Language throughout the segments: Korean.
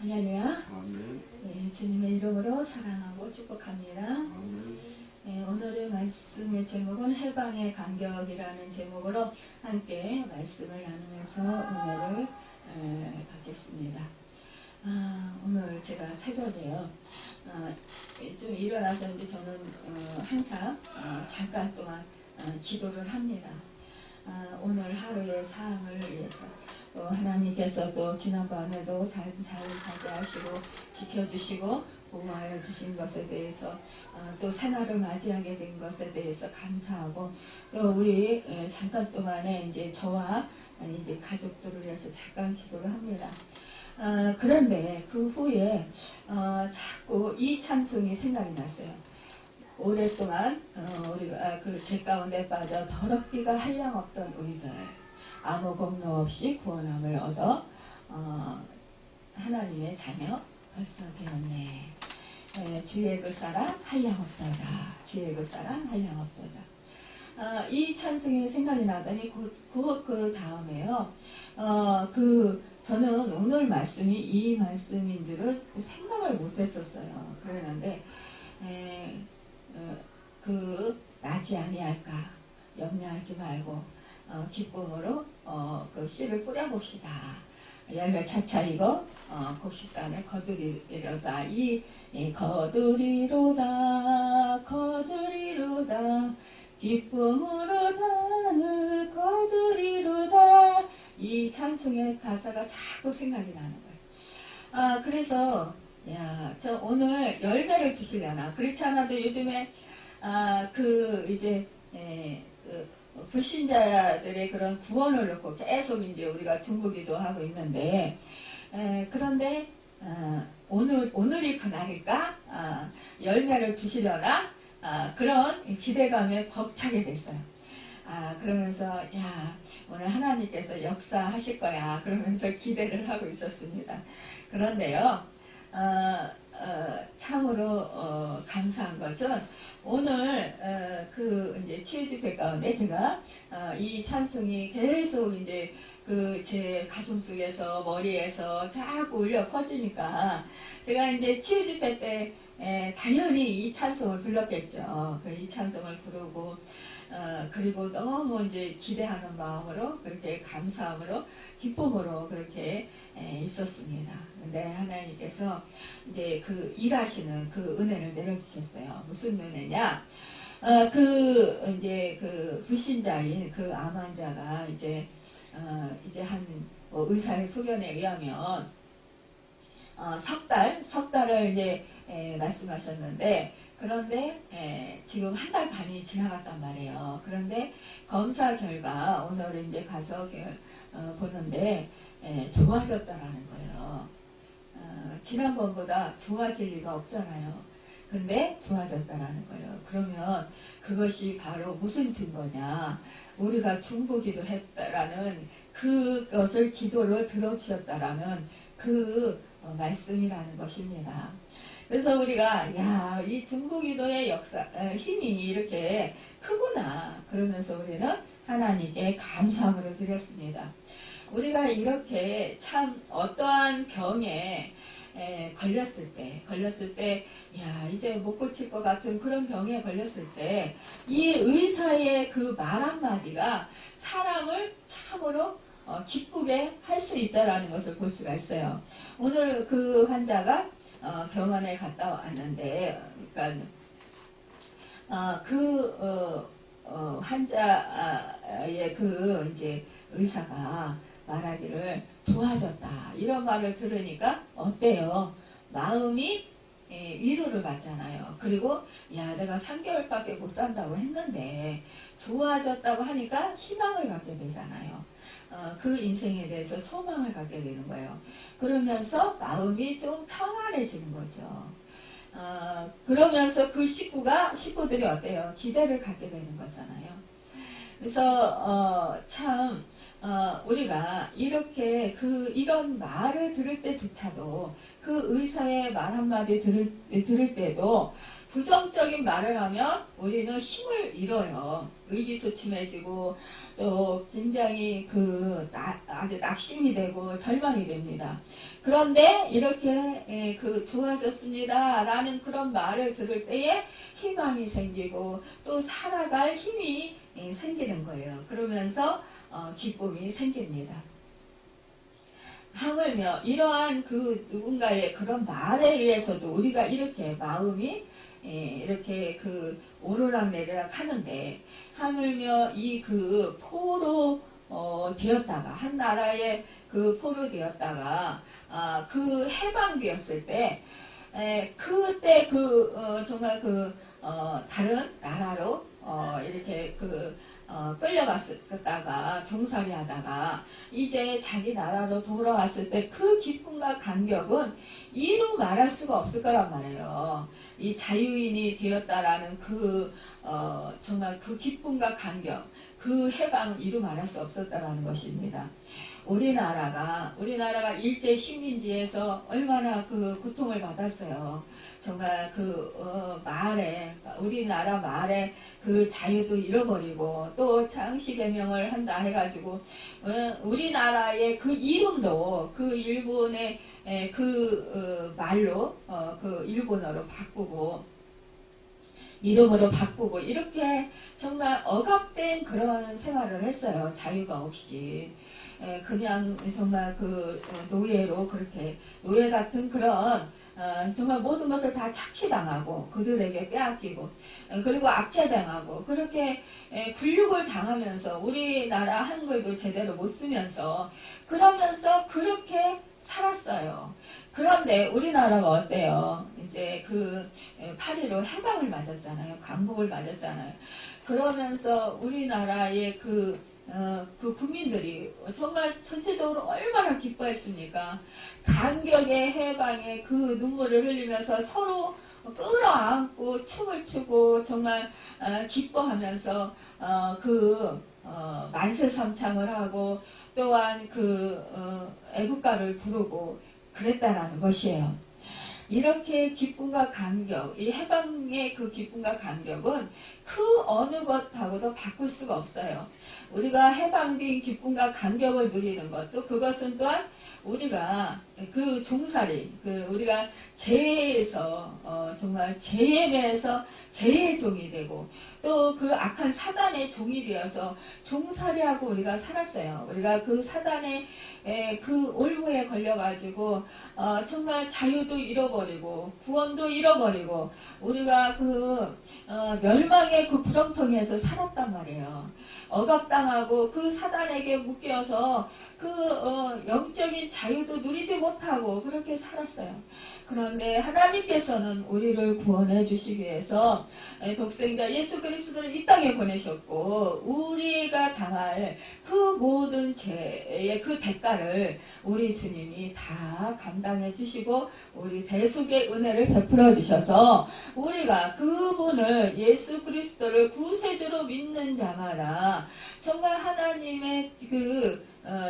할렐루야. 아멘. 네, 주님의 이름으로 사랑하고 축복합니다. 아멘. 네, 오늘의 말씀의 제목은 해방의 간격이라는 제목으로 함께 말씀을 나누면서 은혜를 받겠습니다. 오늘 제가 새벽에요. 좀 일어나서 이제 저는 항상 잠깐 동안 기도를 합니다. 오늘 하루의 삶을 위해서 또 하나님께서 또 지난밤에도 잘 자게 하시고 지켜주시고 보호하여 주신 것에 대해서 또 새날을 맞이하게 된 것에 대해서 감사하고 또 우리 잠깐 동안에 이제 저와 이제 가족들을 위해서 잠깐 기도를 합니다. 그런데 그 후에 자꾸 이 찬송이 생각이 났어요. 오랫동안 우리가 제 가운데 빠져 더럽기가 한량없던 우리들 아무 공로 없이 구원함을 얻어 하나님의 자녀 벌써 되었네. 주의 그 사랑 한량없도다. 주의 그 사랑 한량없도다. 이 찬송이 생각이 나더니 그 다음에요. 저는 오늘 말씀이 이 말씀인 줄은 생각을 못했었어요. 그러는데 나지 아니할까 염려하지 말고 기쁨으로 그 씨를 뿌려봅시다. 열매 차차 익어 곡식단을 거두리로다. 거두리로다 기쁨으로 단을 거두리로다. 이 찬송의 가사가 자꾸 생각이 나는 거예요. 그래서 저 오늘 열매를 주시려나. 그렇지 않아도 요즘에 불신자들의 그런 구원을 놓고 계속 이제 우리가 중보기도 하고 있는데, 그런데 오늘이 그날일까? 열매를 주시려나? 그런 기대감에 벅차게 됐어요. 그러면서 오늘 하나님께서 역사하실 거야 그러면서 기대를 하고 있었습니다. 그런데요, 참으로 감사한 것은 오늘 이제 치유집회 가운데 제가 이 찬송이 계속 이제 제 가슴 속에서 머리에서 자꾸 울려 퍼지니까 제가 이제 치유집회 때 당연히 이 찬송을 불렀겠죠. 이 찬송을 부르고 그리고 너무 이제 기대하는 마음으로 그렇게 감사함으로 기쁨으로 그렇게 있었습니다. 근데 하나님께서 이제 일하시는 그 은혜를 내려주셨어요. 무슨 은혜냐? 이제 불신자인 암 환자가 이제 한 의사의 소견에 의하면 석 달을 이제 말씀하셨는데, 그런데 지금 한 달 반이 지나갔단 말이에요. 그런데 검사 결과 오늘 이제 가서 보는데 좋아졌다라는 거예요. 지난번보다 좋아질 리가 없잖아요. 근데 좋아졌다라는 거예요. 그러면 그것이 바로 무슨 증거냐? 우리가 중보기도 했다라는 그것을 기도를 들어주셨다라는 말씀이라는 것입니다. 그래서 우리가 이 중보기도의 힘이 이렇게 크구나 그러면서 우리는 하나님께 감사함으로 드렸습니다. 우리가 이렇게 참 어떠한 병에 걸렸을 때 이제 못 고칠 것 같은 그런 병에 걸렸을 때 이 의사의 그 말 한마디가 사람을 참으로 기쁘게 할 수 있다라는 것을 볼 수가 있어요. 오늘 그 환자가 병원에 갔다 왔는데, 그러니까 환자의 이제 의사가 말하기를 좋아졌다 이런 말을 들으니까 어때요? 마음이 위로를 받잖아요. 그리고 내가 3개월밖에 못 산다고 했는데 좋아졌다고 하니까 희망을 갖게 되잖아요. 그 인생에 대해서 소망을 갖게 되는 거예요. 그러면서 마음이 좀 평안해지는 거죠. 그러면서 그 식구들이 어때요? 기대를 갖게 되는 거잖아요. 그래서 우리가 이렇게 이런 말을 들을 때조차도 그 의사의 말 한마디 들을 때도 부정적인 말을 하면 우리는 힘을 잃어요. 의기소침해지고 또 굉장히 아주 낙심이 되고 절망이 됩니다. 그런데 이렇게 좋아졌습니다 라는 그런 말을 들을 때에 희망이 생기고 또 살아갈 힘이 생기는 거예요. 그러면서 기쁨이 생깁니다. 하물며 이러한 누군가의 그런 말에 의해서도 우리가 이렇게 마음이 이렇게 오르락내리락 하는데, 하물며 포로 되었다가 한 나라의 포로 되었다가 해방되었을 때, 그때 정말 다른 나라로 이렇게 끌려갔다가 종살이 하다가 이제 자기 나라로 돌아왔을 때 그 기쁨과 감격은 이루 말할 수가 없을 거란 말이에요. 이 자유인이 되었다라는 정말 기쁨과 감격, 해방은 이루 말할 수 없었다라는 것입니다. 우리나라가 일제 식민지에서 얼마나 고통을 받았어요. 정말 우리나라 말에 자유도 잃어버리고 또 장시개명을 한다 해가지고 우리나라의 이름도 일본의 말로 일본어로 바꾸고 이름으로 바꾸고 이렇게 정말 억압된 그런 생활을 했어요. 자유가 없이. 그냥 정말 노예로 그렇게 노예 같은 그런 정말 모든 것을 다 착취당하고 그들에게 빼앗기고 그리고 압제당하고 그렇게 굴욕을 당하면서 우리나라 한글도 제대로 못 쓰면서 그러면서 그렇게 살았어요. 그런데 우리나라가 어때요? 이제 8.15 해방을 맞았잖아요. 광복을 맞았잖아요. 그러면서 우리나라의 국민들이 정말 전체적으로 얼마나 기뻐했습니까? 감격의 해방에 눈물을 흘리면서 서로 끌어안고 춤을 추고 정말 기뻐하면서 만세삼창을 하고 또한 애국가를 부르고 그랬다라는 것이에요. 이렇게 기쁨과 감격, 이 해방의 기쁨과 감격은 어느 것하고도 바꿀 수가 없어요. 우리가 해방된 기쁨과 감격을 누리는 것, 또 그것은 또한 우리가 종살이, 우리가 죄에서, 정말 죄에 매여서 죄의 종이 되고, 또 악한 사단의 종이 되어서 종살이하고 우리가 살았어요. 우리가 사단의 올무에 걸려가지고, 정말 자유도 잃어버리고, 구원도 잃어버리고, 우리가 멸망의 구렁텅이에서 살았단 말이에요. 억압당하고 사단에게 묶여서 영적인 자유도 누리지 못하고 그렇게 살았어요. 그런데 하나님께서는 우리를 구원해 주시기 위해서 독생자 예수 그리스도를 이 땅에 보내셨고 우리가 당할 모든 죄의 대가를 우리 주님이 다 감당해 주시고 우리 대속의 은혜를 베풀어 주셔서 우리가 그분을 예수 그리스도를 구세주로 믿는 자마다 정말 하나님의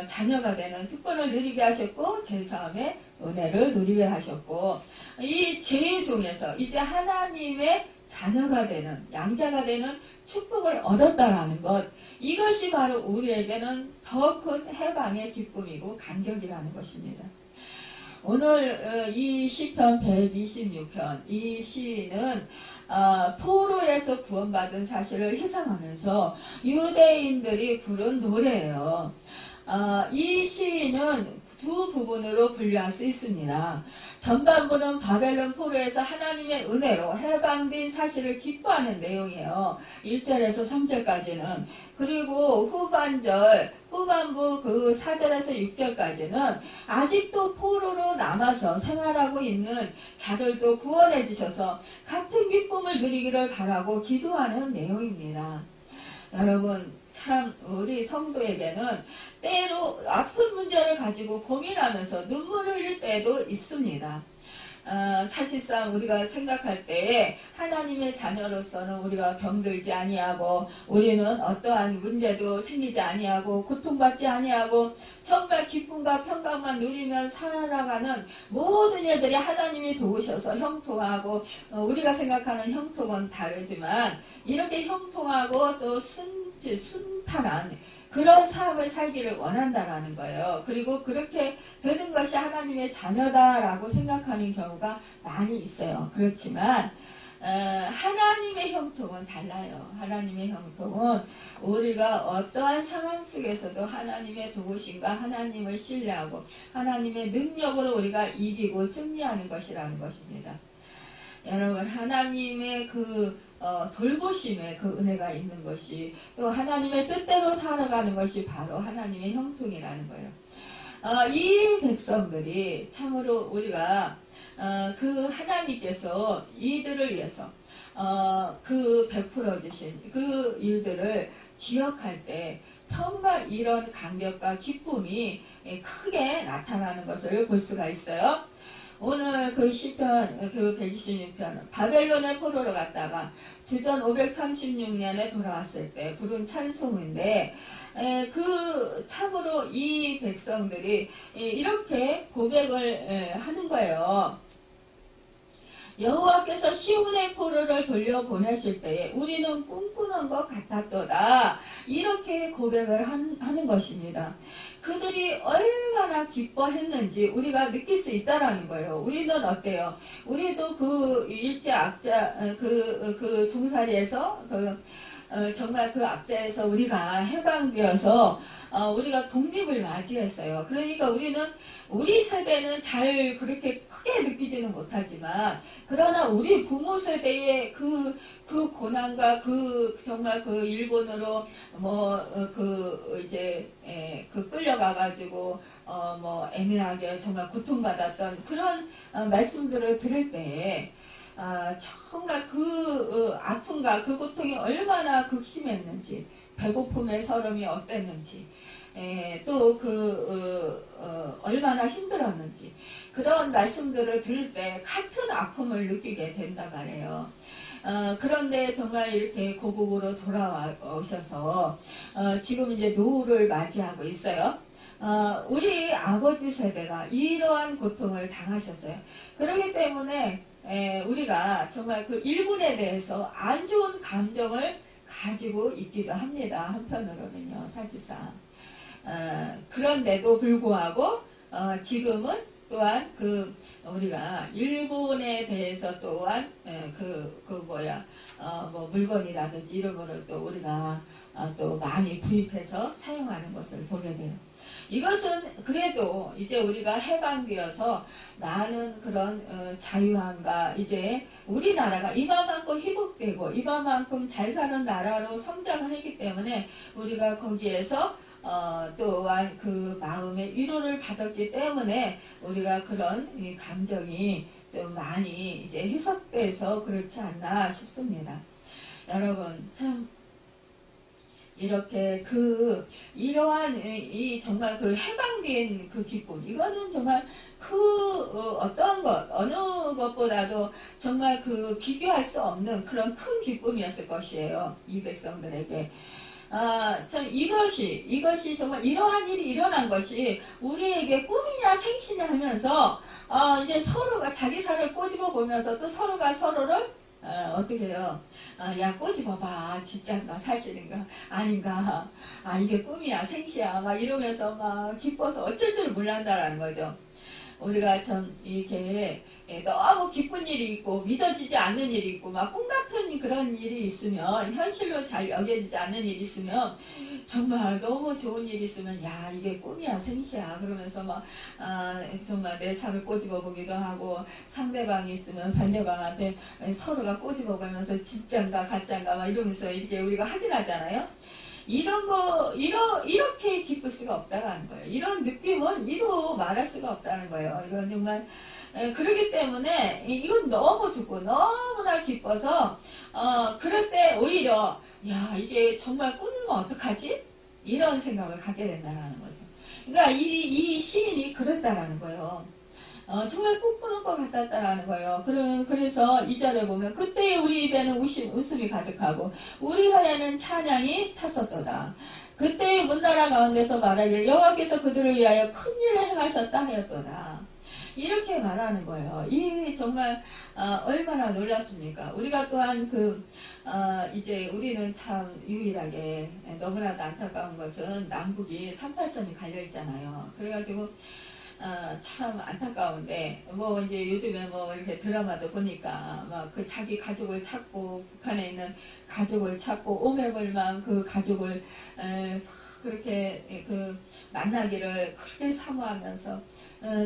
자녀가 되는 특권을 누리게 하셨고 제사함의 은혜를 누리게 하셨고 이 죄의 종에서 이제 하나님의 자녀가 되는 양자가 되는 축복을 얻었다라는 것, 이것이 바로 우리에게는 더 큰 해방의 기쁨이고 감격이라는 것입니다. 오늘 이 시편 126편 이 시는 포로에서 구원받은 사실을 회상하면서 유대인들이 부른 노래예요. 이 시는 두 부분으로 분류할 수 있습니다. 전반부는 바벨론 포로에서 하나님의 은혜로 해방된 사실을 기뻐하는 내용이에요. 1절에서 3절까지는. 그리고 후반부 4절에서 6절까지는 아직도 포로로 남아서 생활하고 있는 자들도 구원해 주셔서 같은 기쁨을 누리기를 바라고 기도하는 내용입니다. 여러분, 참 우리 성도에게는 때로 아픈 문제를 가지고 고민하면서 눈물을 흘릴 때도 있습니다. 사실상 우리가 생각할 때 하나님의 자녀로서는 우리가 병들지 아니하고 우리는 어떠한 문제도 생기지 아니하고 고통받지 아니하고 정말 기쁨과 평강만 누리며 살아가는 모든 일들이 하나님이 도우셔서 형통하고 우리가 생각하는 형통은 다르지만 이렇게 형통하고 또 순탄한 그런 삶을 살기를 원한다라는 거예요. 그리고 그렇게 되는 것이 하나님의 자녀다라고 생각하는 경우가 많이 있어요. 그렇지만 하나님의 형통은 달라요. 하나님의 형통은 우리가 어떠한 상황 속에서도 하나님의 도우심과 하나님을 신뢰하고 하나님의 능력으로 우리가 이기고 승리하는 것이라는 것입니다. 여러분, 하나님의 돌보심에 그 은혜가 있는 것이 또 하나님의 뜻대로 살아가는 것이 바로 하나님의 형통이라는 거예요. 이 백성들이 참으로 우리가 그 하나님께서 이들을 위해서 그 베풀어 주신 그 일들을 기억할 때 정말 이런 감격과 기쁨이 크게 나타나는 것을 볼 수가 있어요. 오늘 그 시편 그 126편 바벨론의 포로로 갔다가 주전 536년에 돌아왔을 때 부른 찬송인데 그 참으로 이 백성들이 이렇게 고백을 하는 거예요. 여호와께서 시온의 포로를 돌려보내실 때에 우리는 꿈꾸는 것 같았도다. 이렇게 고백을 하는 것입니다. 그들이 얼마나 기뻐했는지 우리가 느낄 수 있다라는 거예요. 우리는 어때요? 우리도 그 일제 악자 그 종살이에서 정말 그 악자에서 우리가 해방되어서 우리가 독립을 맞이했어요. 그러니까 우리 세대는 잘 그렇게 크게 느끼지는 못하지만 그러나 우리 부모 세대의 그 고난과 정말 그 일본으로 끌려가가지고 애매하게 정말 고통받았던 그런 말씀들을 들을 때 정말 아픔과 그 고통이 얼마나 극심했는지, 배고픔의 서름이 어땠는지, 또 얼마나 힘들었는지, 그런 말씀들을 들을 때 같은 아픔을 느끼게 된단 말이에요. 그런데 정말 이렇게 고국으로 돌아오셔서, 지금 이제 노후를 맞이하고 있어요. 우리 아버지 세대가 이러한 고통을 당하셨어요. 그렇기 때문에, 우리가 정말 그 일본에 대해서 안 좋은 감정을 가지고 있기도 합니다. 한편으로는요, 사실상. 그런데도 불구하고, 지금은 또한 우리가 일본에 대해서 또한, 물건이라든지 이런 거를 또 우리가 또 많이 구입해서 사용하는 것을 보게 돼요. 이것은 그래도 이제 우리가 해방되어서 많은 그런 자유함과 이제 우리나라가 이만큼 회복되고 이만큼 잘 사는 나라로 성장을 했기 때문에 우리가 거기에서 또한 그 마음의 위로를 받았기 때문에 우리가 그런 감정이 좀 많이 이제 해석돼서 그렇지 않나 싶습니다. 여러분, 참 이렇게 이러한 정말 해방된 그 기쁨, 이거는 정말 어느 것보다도 정말 비교할 수 없는 그런 큰 기쁨이었을 것이에요. 이 백성들에게. 참 이것이 정말 이러한 일이 일어난 것이 우리에게 꿈이냐 생시냐 하면서 이제 서로가 자기 살을 꼬집어 보면서 또 서로가 서로를 어떻게 해요? 야, 꼬집어봐. 진짜인가? 사실인가? 아닌가? 이게 꿈이야? 생시야? 막 이러면서 막 기뻐서 어쩔 줄 몰란다라는 거죠. 우리가 참 이렇게 너무 기쁜 일이 있고 믿어지지 않는 일이 있고 막 꿈 같은 그런 일이 있으면 현실로 잘 여겨지지 않는 일이 있으면 정말 너무 좋은 일이 있으면 야, 이게 꿈이야 생시야 그러면서 막 정말 내 삶을 꼬집어 보기도 하고 상대방이 있으면 상대방한테 서로가 꼬집어 보면서 진짠가 가짠가 막 이러면서 이렇게 우리가 확인하잖아요. 이렇게 기쁠 수가 없다는 거예요. 이런 느낌은 이로 말할 수가 없다는 거예요. 이건 정말, 그렇기 때문에, 이건 너무 좋고, 너무나 기뻐서, 그럴 때 오히려, 야, 이게 정말 꿈이면 어떡하지? 이런 생각을 갖게 된다는 거죠. 그러니까 이 시인이 그랬다라는 거예요. 정말 꿈꾸는 것 같았다라는 거예요. 그래서 2절에 보면 그때 우리 입에는 웃음이 가득하고 우리 혀에는 찬양이 찼었도다. 그때 문나라 가운데서 말하기를 여호와께서 그들을 위하여 큰 일을 행하셨다 하였도다. 이렇게 말하는 거예요. 이 정말 얼마나 놀랐습니까? 우리가 또한 이제 우리는 참 유일하게 너무나도 안타까운 것은 남북이 38선이 갈려 있잖아요. 그래가지고 참 안타까운데 뭐 이제 요즘에 뭐 이렇게 드라마도 보니까 막 그 자기 가족을 찾고 북한에 있는 가족을 찾고 오매불망 그 가족을 그렇게 만나기를 그렇게 사모하면서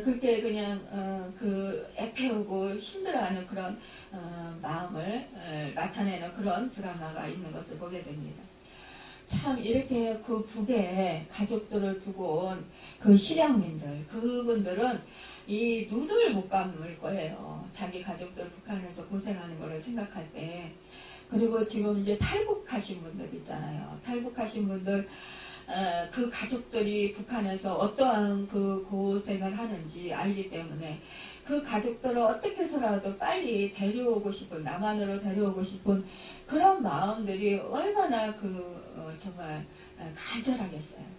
그렇게 그냥 애태우고 힘들어하는 그런 마음을 나타내는 그런 드라마가 있는 것을 보게 됩니다. 참 이렇게 그 북에 가족들을 두고 온 그 실향민들 그분들은 이 눈을 못 감을 거예요. 자기 가족들 북한에서 고생하는 거를 생각할 때. 그리고 지금 이제 탈북하신 분들 있잖아요. 탈북하신 분들 그 가족들이 북한에서 어떠한 그 고생을 하는지 알기 때문에 그 가족들을 어떻게 해서라도 빨리 데려오고 싶은 남한으로 데려오고 싶은 그런 마음들이 얼마나 정말 간절하겠어요.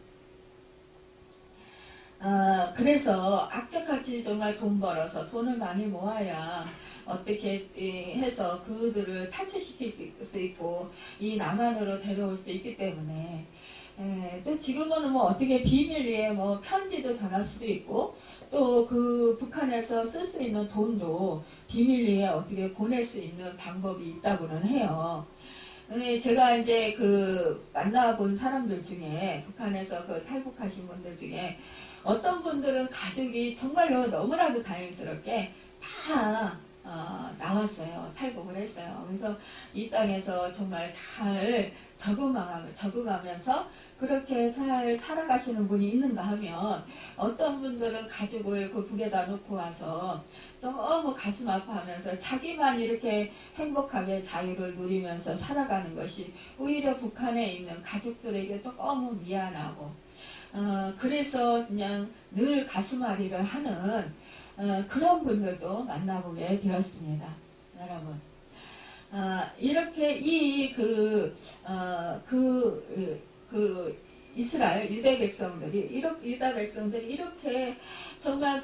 그래서 악착같이 정말 돈 벌어서 돈을 많이 모아야 어떻게 해서 그들을 탈출시킬 수 있고 이 남한으로 데려올 수 있기 때문에 또 지금은 뭐 어떻게 비밀리에 뭐 편지도 전할 수도 있고 또 그 북한에서 쓸 수 있는 돈도 비밀리에 어떻게 보낼 수 있는 방법이 있다고는 해요. 제가 이제 만나본 사람들 중에 북한에서 탈북하신 분들 중에 어떤 분들은 가족이 정말로 너무나도 다행스럽게 다 나왔어요. 탈북을 했어요. 그래서 이 땅에서 정말 잘 적응하면서 그렇게 잘 살아가시는 분이 있는가 하면 어떤 분들은 가족을 그 북에다 놓고 와서 너무 가슴 아파하면서 자기만 이렇게 행복하게 자유를 누리면서 살아가는 것이 오히려 북한에 있는 가족들에게 너무 미안하고 그래서 그냥 늘 가슴앓이를 하는 그런 분들도 만나보게 되었습니다. 여러분. 이렇게 이스라엘 유대 백성들이 이렇게 정말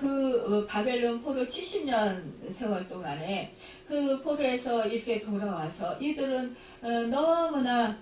바벨론 포로 70년 세월 동안에 그 포로에서 이렇게 돌아와서 이들은 너무나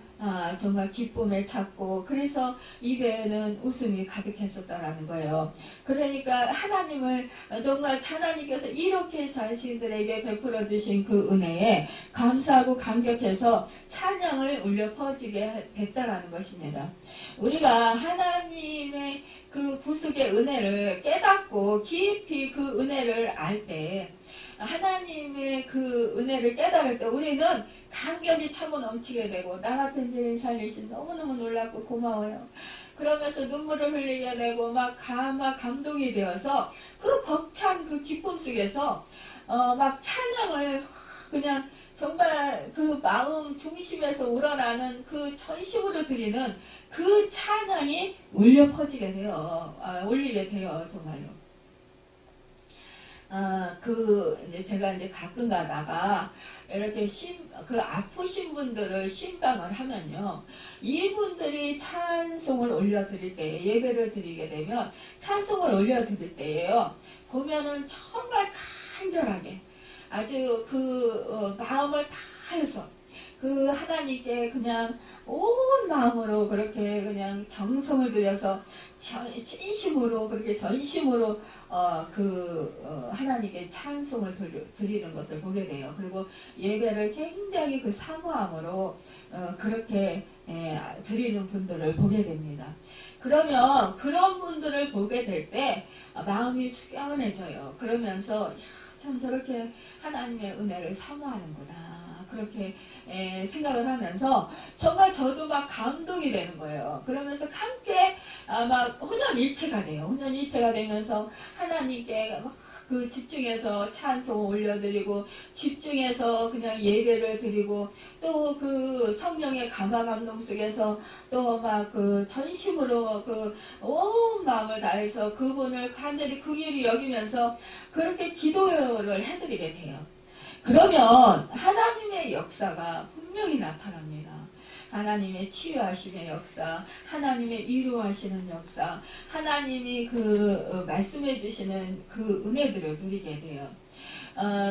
정말 기쁨에 찼고 그래서 입에는 웃음이 가득했었다라는 거예요. 그러니까 하나님을 정말 하나님께서 이렇게 자신들에게 베풀어 주신 그 은혜에 감사하고 감격해서 찬양을 울려 퍼지게 됐다라는 것입니다. 우리가 하나님의 그 구속의 은혜를 깨닫고 깊이 그 은혜를 알 때 하나님의 그 은혜를 깨달을 때 우리는 감격이 차고 넘치게 되고 나 같은 죄인 살리신 너무너무 놀랍고 고마워요. 그러면서 눈물을 흘리게 되고 막 감동이 되어서 그 벅찬 그 기쁨 속에서 막 찬양을 그냥 정말 그 마음 중심에서 우러나는 그 전심으로 드리는 그 찬양이 울려 퍼지게 돼요. 올리게 돼요, 정말로. 이제 제가 이제 가끔 가다가 이렇게 아프신 분들을 신방을 하면요. 이분들이 찬송을 올려드릴 때, 예배를 드리게 되면 찬송을 올려드릴 때예요. 보면은 정말 간절하게 아주 마음을 다해서 하나님께 그냥 온 마음으로 그렇게 그냥 정성을 들여서 진심으로 그렇게 전심으로 하나님께 찬송을 드리는 것을 보게 돼요. 그리고 예배를 굉장히 사모함으로 그렇게 드리는 분들을 보게 됩니다. 그러면 그런 분들을 보게 될 때 마음이 숙연해져요. 그러면서 참 저렇게 하나님의 은혜를 사모하는구나. 그렇게 생각을 하면서 정말 저도 막 감동이 되는 거예요. 그러면서 함께 막 혼연일체가 돼요. 혼연일체가 되면서 하나님께 막 그 집중해서 찬송 올려드리고 집중해서 그냥 예배를 드리고 또 그 성령의 감화 감동 속에서 또 막 그 전심으로 그 온 마음을 다해서 그분을 간절히 긍휼히 여기면서 그렇게 기도를 해드리게 돼요. 그러면 하나님의 역사가 분명히 나타납니다. 하나님의 치유하심의 역사, 하나님의 위로하시는 역사, 하나님이 그 말씀해 주시는 그 은혜들을 누리게 돼요.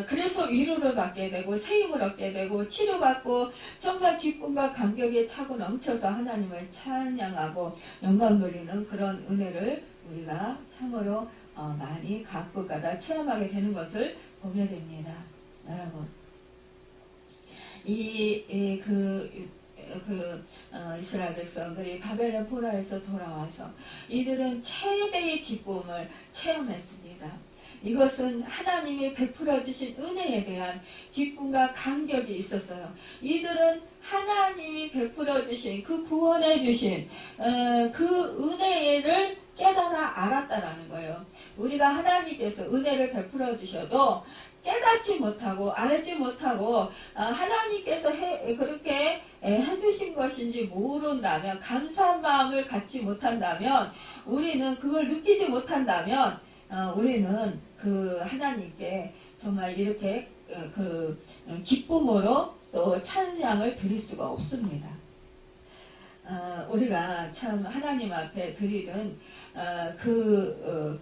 그래서 위로를 받게 되고 세임을 얻게 되고 치료받고 정말 기쁨과 감격에 차고 넘쳐서 하나님을 찬양하고 영광 돌리는 그런 은혜를 우리가 참으로 많이 갖고 가다 체험하게 되는 것을 보게 됩니다. 여러분, 이스라엘 백성들이 바벨론 포로에서 돌아와서 이들은 최대의 기쁨을 체험했습니다. 이것은 하나님이 베풀어 주신 은혜에 대한 기쁨과 감격이 있었어요. 이들은 하나님이 베풀어 주신 그 구원해 주신 그 은혜를 깨달아 알았다라는 거예요. 우리가 하나님께서 은혜를 베풀어 주셔도 깨닫지 못하고 알지 못하고 하나님께서 그렇게 해주신 것인지 모른다면, 감사한 마음을 갖지 못한다면, 우리는 그걸 느끼지 못한다면 우리는 그 하나님께 정말 이렇게 그 기쁨으로 또 찬양을 드릴 수가 없습니다. 우리가 참 하나님 앞에 드리는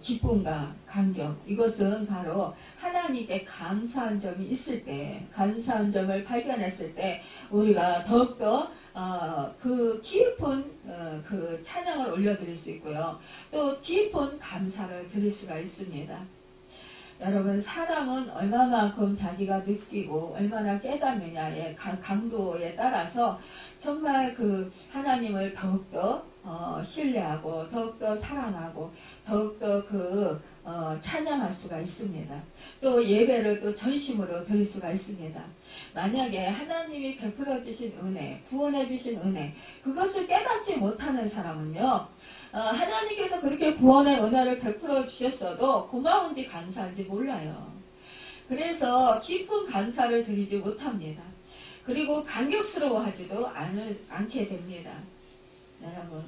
기쁨과 감격, 이것은 바로 하나님께 감사한 점이 있을 때, 감사한 점을 발견했을 때 우리가 더욱더 그 깊은 그 찬양을 올려드릴 수 있고요. 또 깊은 감사를 드릴 수가 있습니다. 여러분, 사람은 얼마만큼 자기가 느끼고 얼마나 깨닫느냐의 강도에 따라서 정말 그 하나님을 더욱더 신뢰하고 더욱더 사랑하고 더욱더 찬양할 수가 있습니다. 또 예배를 또 전심으로 드릴 수가 있습니다. 만약에 하나님이 베풀어 주신 은혜, 구원해 주신 은혜, 그것을 깨닫지 못하는 사람은요, 하나님께서 그렇게 구원의 은혜를 베풀어 주셨어도 고마운지 감사한지 몰라요. 그래서 깊은 감사를 드리지 못합니다. 그리고 감격스러워하지도 않게 됩니다. 여러분,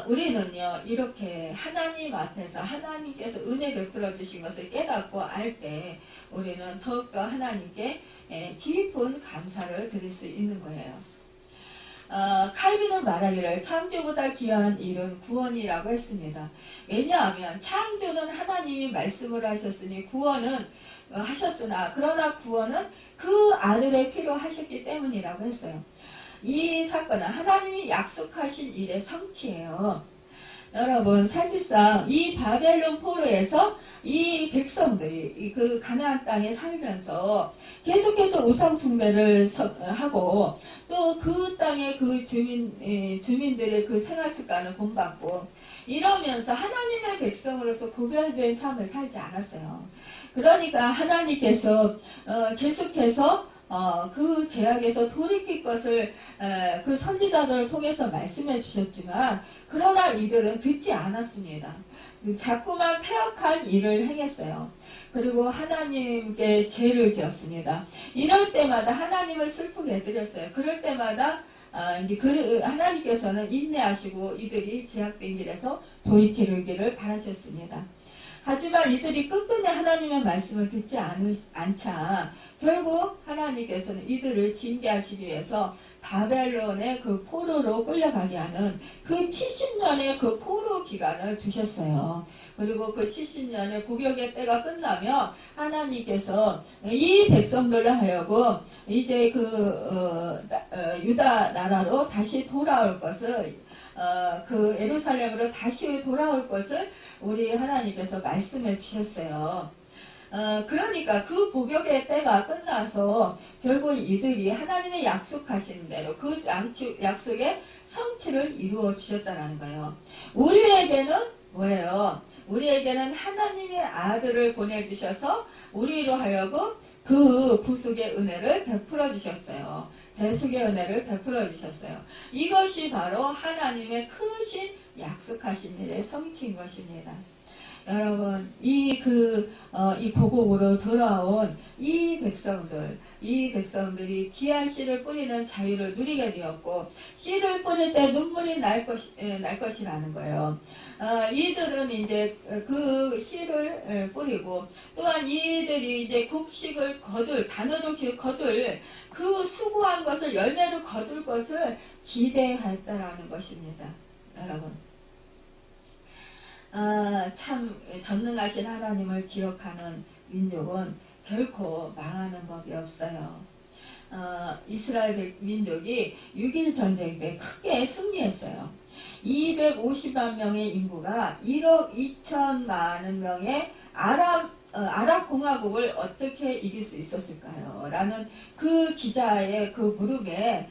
우리는요, 이렇게 하나님 앞에서 하나님께서 은혜 베풀어 주신 것을 깨닫고 알 때 우리는 더욱더 하나님께 깊은 감사를 드릴 수 있는 거예요. 칼빈은 말하기를 창조보다 귀한 일은 구원이라고 했습니다. 왜냐하면 창조는 하나님이 말씀을 하셨으니 구원은 하셨으나, 그러나 구원은 그 아들의 피로 하셨기 때문이라고 했어요. 이 사건은 하나님이 약속하신 일의 성취예요. 여러분, 사실상 이 바벨론 포로에서 이 백성들이 그 가나안 땅에 살면서 계속해서 우상 숭배를 하고 또 그 땅의 그 주민들의 그 생활 습관을 본받고 이러면서 하나님의 백성으로서 구별된 삶을 살지 않았어요. 그러니까 하나님께서 계속해서 그 죄악에서 돌이킬 것을 그 선지자들을 통해서 말씀해 주셨지만, 그러나 이들은 듣지 않았습니다. 자꾸만 패역한 일을 행했어요. 그리고 하나님께 죄를 지었습니다. 이럴 때마다 하나님을 슬프게 해드렸어요. 그럴 때마다 이제 하나님께서는 인내하시고 이들이 죄악된 길에서 돌이키기를 바라셨습니다. 하지만 이들이 끝끝내 하나님의 말씀을 듣지 않자 결국 하나님께서는 이들을 징계하시기 위해서 바벨론의 그 포로로 끌려가게 하는 그 70년의 그 포로 기간을 두셨어요. 그리고 그 70년의 복역의 때가 끝나면 하나님께서 이 백성들을 하여금 이제 유다 나라로 다시 돌아올 것을, 그 예루살렘으로 다시 돌아올 것을 우리 하나님께서 말씀해 주셨어요. 그러니까 그 복역의 때가 끝나서 결국 이들이 하나님의 약속하신 대로 그 약속의 성취를 이루어 주셨다는 거예요. 우리에게는 뭐예요? 우리에게는 하나님의 아들을 보내주셔서 우리로 하여금 그 구속의 은혜를 베풀어 주셨어요. 대속의 은혜를 베풀어 주셨어요. 이것이 바로 하나님의 크신 약속하신 일의 성취인 것입니다. 여러분, 이 고국으로 돌아온 이 백성들이 귀한 씨를 뿌리는 자유를 누리게 되었고, 씨를 뿌릴 때 눈물이 날 것이라는 거예요. 이들은 이제 그 씨를 뿌리고, 또한 이들이 이제 곡식을 단으로 거둘 그 수고한 것을 열매로 거둘 것을 기대했다라는 것입니다. 여러분. 참 전능하신 하나님을 기억하는 민족은 결코 망하는 법이 없어요. 이스라엘 민족이 6.1 전쟁 때 크게 승리했어요. 250만 명의 인구가 1억 2천만 명의 아랍 공화국을 어떻게 이길 수 있었을까요? 라는 그 기자의 그 물음에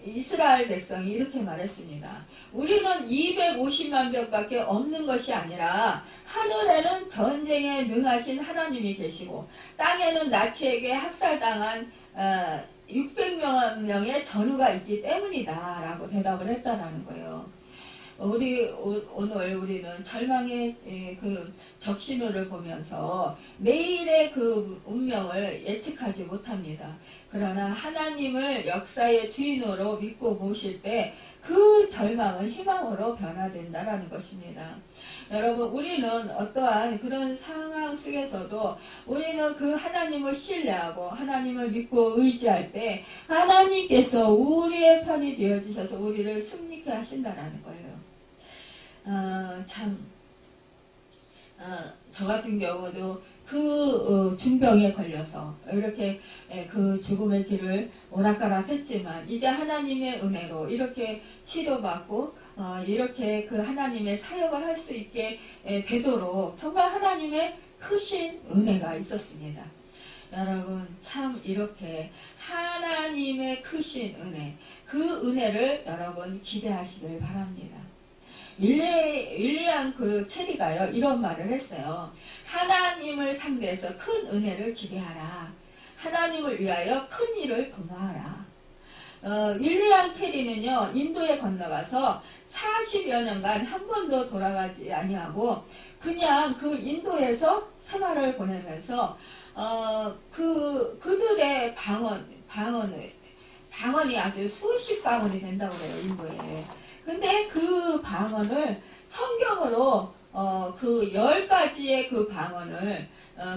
이스라엘 백성이 이렇게 말했습니다. 우리는 250만 명밖에 없는 것이 아니라 하늘에는 전쟁에 능하신 하나님이 계시고 땅에는 나치에게 학살당한 600만 명의 전우가 있기 때문이다 라고 대답을 했다라는 거예요. 오늘 우리는 절망의 그 적신호를 보면서 내일의 그 운명을 예측하지 못합니다. 그러나 하나님을 역사의 주인으로 믿고 모실 때 그 절망은 희망으로 변화된다라는 것입니다. 여러분, 우리는 어떠한 그런 상황 속에서도 우리는 그 하나님을 신뢰하고 하나님을 믿고 의지할 때 하나님께서 우리의 편이 되어주셔서 우리를 승리케 하신다라는 거예요. 저 같은 경우도 중병에 걸려서 이렇게 그 죽음의 길을 오락가락 했지만 이제 하나님의 은혜로 이렇게 치료받고 이렇게 그 하나님의 사역을 할 수 있게 되도록 정말 하나님의 크신 은혜가 있었습니다. 여러분, 참 이렇게 하나님의 크신 은혜, 그 은혜를 여러분 기대하시길 바랍니다. 윌리엄 캐리가요, 이런 말을 했어요. 하나님을 상대해서 큰 은혜를 기대하라. 하나님을 위하여 큰 일을 도모하라. 윌리엄 캐리는요, 인도에 건너가서 40여 년간 한 번도 돌아가지 아니하고 그냥 그 인도에서 생활을 보내면서 그들의 방언이 아주 수십 방언이 된다고 그래요, 인도에. 근데 그 방언을 성경으로 그 10가지의 그 방언을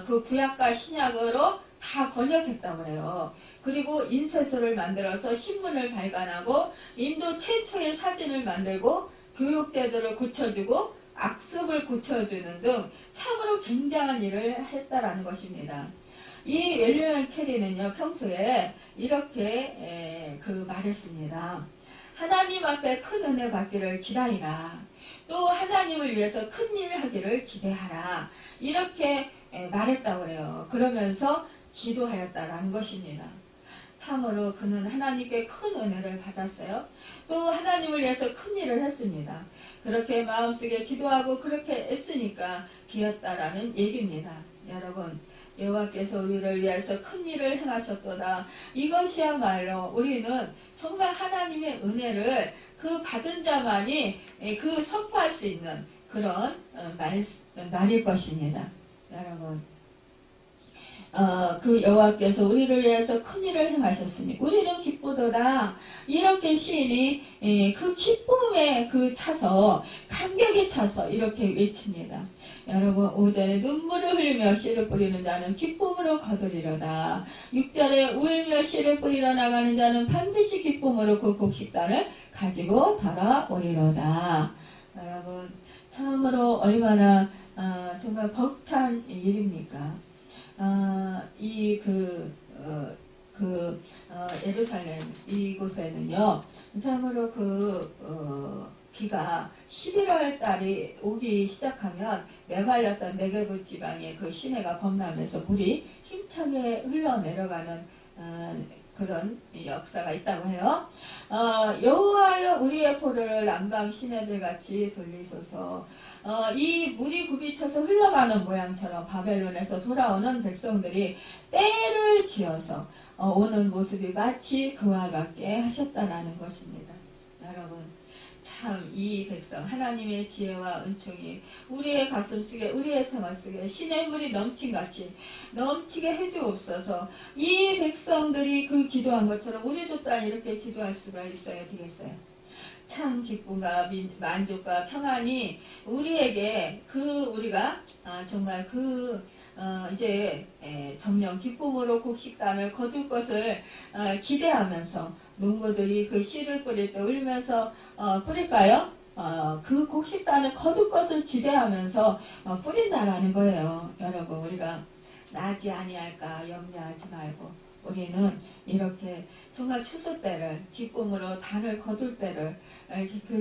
그 구약과 신약으로 다 번역했다고 그래요. 그리고 인쇄소를 만들어서 신문을 발간하고 인도 최초의 사진을 만들고 교육제도를 고쳐주고 악습을 고쳐주는 등 참으로 굉장한 일을 했다라는 것입니다. 이 윌리엄 캐리는요, 평소에 이렇게 말했습니다. 하나님 앞에 큰 은혜 받기를 기다리라. 또 하나님을 위해서 큰 일을 하기를 기대하라. 이렇게 말했다고 그래요. 그러면서 기도하였다라는 것입니다. 참으로 그는 하나님께 큰 은혜를 받았어요. 또 하나님을 위해서 큰 일을 했습니다. 그렇게 마음속에 기도하고 그렇게 애쓰니까 비었다라는 얘기입니다. 여러분, 여호와께서 우리를 위해서 큰 일을 행하셨도다. 이것이야말로 우리는 정말 하나님의 은혜를 그 받은 자만이 그 선포할 수 있는 그런 말일 것입니다. 여러분, 그 여호와께서 우리를 위해서 큰 일을 행하셨으니 우리는 기쁘도다. 이렇게 시인이 그 기쁨에 차서 감격에 차서 이렇게 외칩니다. 여러분, 5절에 눈물을 흘리며 씨를 뿌리는 자는 기쁨으로 거두리로다. 6절에 울며 씨를 뿌리러 나가는 자는 반드시 기쁨으로 그 곡식단을 가지고 돌아오리로다. 여러분, 참으로 얼마나 정말 벅찬 일입니까? 예루살렘 이곳에는요, 참으로 비가 11월 달이 오기 시작하면 메말랐던 네게브 지방의 그 시내가 범람해서 물이 힘차게 흘러내려가는 그런 역사가 있다고 해요. 여호와여 우리의 포를 남방 시내들 같이 돌리소서. 이 물이 굽이쳐서 흘러가는 모양처럼 바벨론에서 돌아오는 백성들이 때를 지어서 오는 모습이 마치 그와 같게 하셨다라는 것입니다. 여러분, 참 이 백성 하나님의 지혜와 은총이 우리의 가슴 속에 우리의 생활 속에 신의 물이 넘친같이 넘치게 해주옵소서. 이 백성들이 그 기도한 것처럼 우리도 또한 이렇게 기도할 수가 있어야 되겠어요. 참 기쁨과 만족과 평안이 우리에게 우리가 정말 이제 정령 기쁨으로 곡식단을 거둘 것을 기대하면서 농부들이 그 씨를 뿌릴 때 울면서 뿌릴까요? 그 곡식단을 거둘 것을 기대하면서 뿌린다라는 거예요. 여러분, 우리가 나지 아니할까 염려하지 말고 우리는 이렇게 정말 추수 때를 기쁨으로 단을 거둘 때를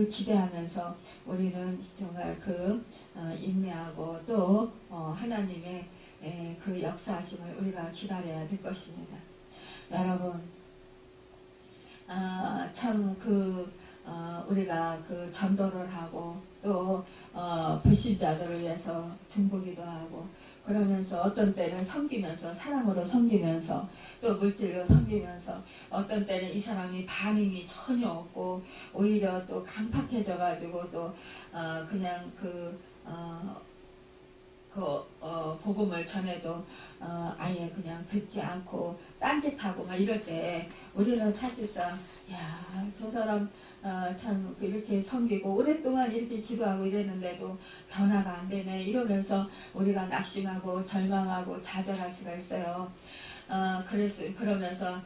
기대하면서 우리는 정말 인내하고 또 하나님의 그 역사하심을 우리가 기다려야 될 것입니다. 여러분, 참 우리가 전도를 하고 또 불신자들을 위해서 중보기도 하고 그러면서 어떤 때는 섬기면서 사랑으로 섬기면서 또 물질로 섬기면서 어떤 때는 이 사람이 반응이 전혀 없고 오히려 또 강팍해져 가지고 또 그냥 복음을 전해도 아예 그냥 듣지 않고 딴짓하고 막 이럴 때 우리는 사실상 저 사람 참 이렇게 섬기고 오랫동안 이렇게 기도하고 이랬는데도 변화가 안 되네 이러면서 우리가 낙심하고 절망하고 좌절할 수가 있어요. 그러면서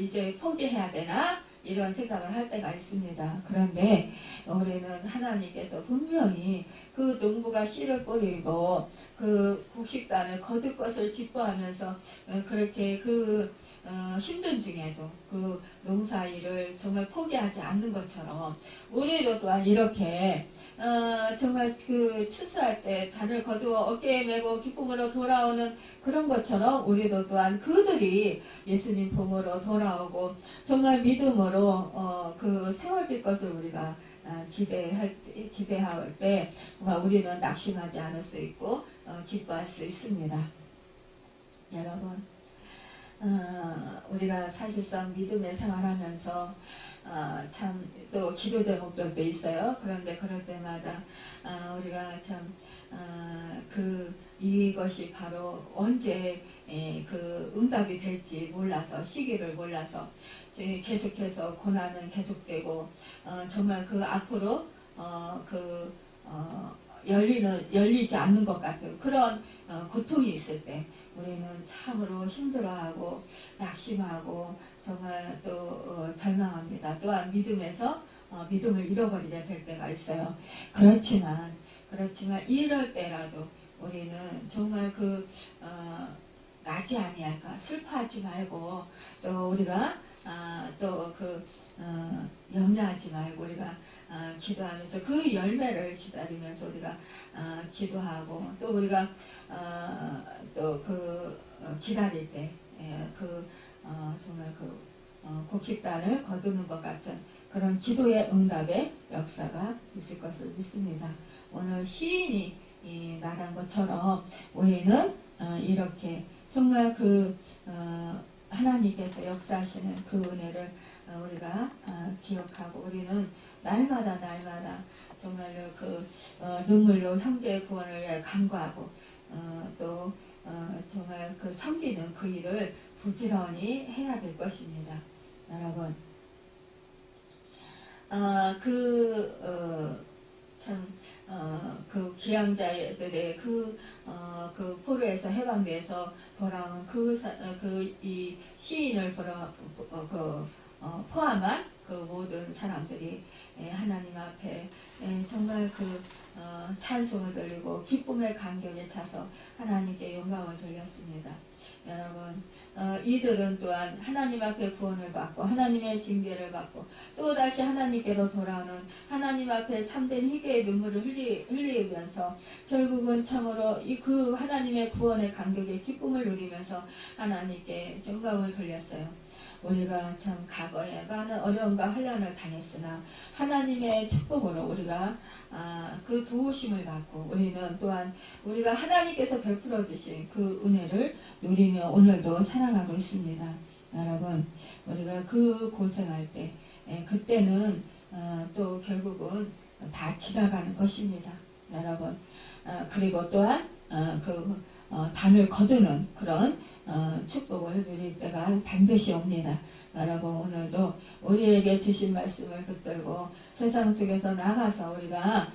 이제 포기해야 되나? 이런 생각을 할 때가 있습니다. 그런데 우리는 하나님께서 분명히 그 농부가 씨를 뿌리고 그 곡식단을 거둘 것을 기뻐하면서 그렇게 힘든 중에도 그 농사일을 정말 포기하지 않는 것처럼 우리도 또한 이렇게 정말 추수할 때 단을 거두어 어깨에 메고 기쁨으로 돌아오는 그런 것처럼 우리도 또한 그들이 예수님 품으로 돌아오고 정말 믿음으로 세워질 것을 우리가 기대할 때 정말 우리는 낙심하지 않을 수 있고 기뻐할 수 있습니다. 여러분, 우리가 사실상 믿음의 생활하면서 참 또 기도 제목들도 있어요. 그런데 그럴 때마다 우리가 참 이것이 바로 언제 응답이 될지 몰라서 시기를 몰라서 계속해서 고난은 계속되고 정말 앞으로 열리지 않는 것 같은 그런 고통이 있을 때 우리는 참으로 힘들어하고 낙심하고 정말 또 절망합니다. 또한 믿음에서 믿음을 잃어버리게 될 때가 있어요. 그렇지만 이럴 때라도 우리는 정말 나지 아니할까 슬퍼하지 말고 또 우리가 염려하지 말고 우리가 기도하면서 그 열매를 기다리면서 우리가 기도하고 또 우리가 기다릴 때 정말 곡식단을 거두는 것 같은 그런 기도의 응답의 역사가 있을 것을 믿습니다. 오늘 시인이 말한 것처럼 우리는 이렇게 정말 하나님께서 역사하시는 그 은혜를 우리가 기억하고 우리는 날마다 정말로 눈물로 형제의 구원을 위해 간구하고 또 정말 섬기는 그 일을 부지런히 해야 될 것입니다. 여러분, 귀양자들의 포로에서 해방돼서 돌아온 이 시인을 포함한 모든 사람들이 하나님 앞에 정말 찬송을 돌리고 기쁨의 간격에 차서 하나님께 영광을 돌렸습니다. 여러분, 이들은 또한 하나님 앞에 구원을 받고 하나님의 징계를 받고 또다시 하나님께로 돌아오는 하나님 앞에 참된 희귀의 눈물을 흘리면서 결국은 참으로 하나님의 구원의 간격에 기쁨을 누리면서 하나님께 영광을 돌렸어요. 우리가 참 과거에 많은 어려움과 환난을 당했으나 하나님의 축복으로 우리가 그 도우심을 받고 우리는 또한 우리가 하나님께서 베풀어 주신 그 은혜를 누리며 오늘도 살아가고 있습니다. 여러분, 우리가 고생할 때 그때는 또 결국은 다 지나가는 것입니다. 여러분. 그리고 또한 단을 거두는 그런 축복을 누릴 때가 반드시 옵니다. 여러분, 오늘도 우리에게 주신 말씀을 붙들고 세상 속에서 나가서 우리가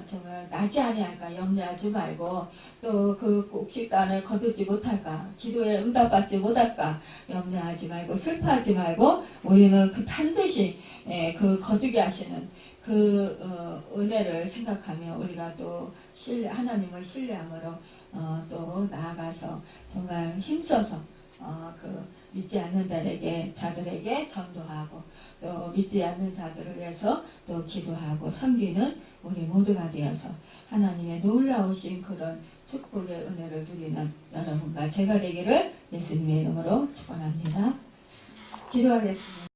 정말 나지 아니할까 염려하지 말고, 또 그 곡식단을 거두지 못할까, 기도에 응답받지 못할까 염려하지 말고 슬퍼하지 말고, 우리는 그 반드시 그 거두게 하시는 그 은혜를 생각하며 우리가 또 하나님을 신뢰함으로 또 나아가서 정말 힘써서 믿지 않는 자들에게 전도하고, 또 믿지 않는 자들을 위해서 또 기도하고 섬기는 우리 모두가 되어서 하나님의 놀라우신 그런 축복의 은혜를 누리는 여러분과 제가 되기를 예수님의 이름으로 축원합니다. 기도하겠습니다.